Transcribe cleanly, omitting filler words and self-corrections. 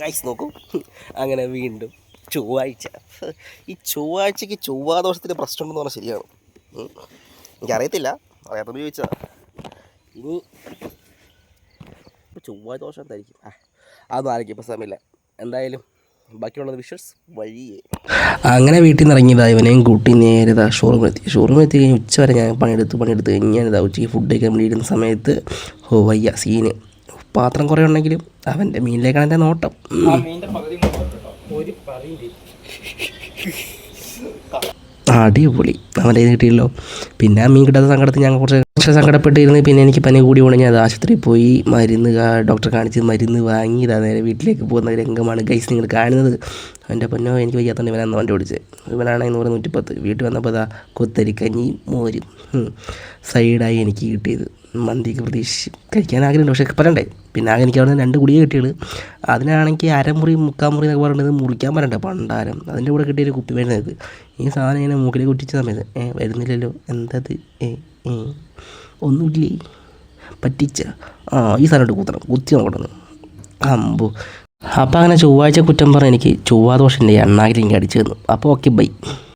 കൈസ് നോക്കൂ. അങ്ങനെ വീണ്ടും ചൊവ്വാഴ്ച. ഈ ചൊവ്വാഴ്ചയ്ക്ക് ചൊവ്വാദോഷത്തിൻ്റെ പ്രശ്നമുണ്ടെന്ന് പറഞ്ഞാൽ ശരിയാണ്. എനിക്കറിയത്തില്ല, അറിയാത്തത് ചോദിച്ചതാണ്. ഇനി ഇപ്പോൾ ചൊവ്വാദോഷം എന്തായിരിക്കും? അതൊന്നും ആയിരിക്കും ഇപ്പോൾ സമയമില്ല. എന്തായാലും ബാക്കിയുള്ളത് വിഷസ് വഴിയേ. അങ്ങനെ വീട്ടിൽ നിന്ന് ഇറങ്ങിയതാണ് ഇവനെയും കൂട്ടി നേരെ ഷോറൂമിലെത്തി കഴിഞ്ഞ് ഉച്ച വരെ ഞാൻ പണിയെടുത്ത് ഞാനിതാ ഉച്ചയ്ക്ക് ഫുഡ് കഴിക്കാൻ വേണ്ടി ഇരുന്ന സമയത്ത് വയ്യ സീന്. പാത്രം കുറേ ഉണ്ടെങ്കിലും അവൻ്റെ മീനിലേക്കാണ് എൻ്റെ നോട്ടം. അടിപൊളി, അവൻ്റെ ഇത് കിട്ടിയല്ലോ. പിന്നെ ആ മീൻ കിട്ടാത്ത സങ്കടത്തിൽ ഞാൻ കുറച്ച് സങ്കടപ്പെട്ടിരുന്ന്. പിന്നെ എനിക്ക് പനി കൂടി പോകണം. ഞാൻ ആശുപത്രിയിൽ പോയി ഡോക്ടറെ കാണിച്ച് മരുന്ന് വാങ്ങിയതാ നേരെ വീട്ടിലേക്ക് പോകുന്ന രംഗമാണ് ഗൈസ് നിങ്ങൾ കാണുന്നത്. എൻ്റെ പൊന്നോ, എനിക്ക് വയ്യാത്തതുകൊണ്ട് ഇവനാണ് വണ്ടി ഓടിച്ചത്. ഇവനാണെങ്കിൽ 100-110. വീട്ടിൽ വന്നപ്പോൾ അതാ കൊത്തരിക്കഞ്ഞി മോരും സൈഡായി എനിക്ക് കിട്ടിയത്. മന്തിക്ക് പ്രതീക്ഷിച്ച് കഴിക്കാൻ ആഗ്രഹമുണ്ട്, പക്ഷേ പറയണ്ടേ. പിന്നെ ആകെ എനിക്ക് അവിടെ നിന്ന് 2 ഗുളിക കിട്ടിയത്. അതിനാണെങ്കിൽ അരമുറി 3/4 എന്നൊക്കെ പറയുന്നത് മുറിക്കാൻ പറയണ്ടേ പണ്ടാരം. അതിൻ്റെ കൂടെ കിട്ടിയൊരു കുപ്പി മരുന്നത്. ഈ സാധനം ഇങ്ങനെ മൂക്കിലേക്ക് കുറ്റിച്ച സമയത്ത് വരുന്നില്ലല്ലോ, എന്തത് ഒന്നുമില്ലേ പറ്റിച്ച ഈ സാധനം കൂത്തണം, കുത്തി നോക്കണം അമ്പോ. അപ്പോൾ അങ്ങനെ ചൊവ്വാഴ്ച കുറ്റം പറഞ്ഞ് എനിക്ക് ചൊവ്വാദോഷം എൻ്റെ എണ്ണാകിൽ എനിക്ക് അടിച്ചു തന്നു. അപ്പോൾ ഓക്കെ ബൈ.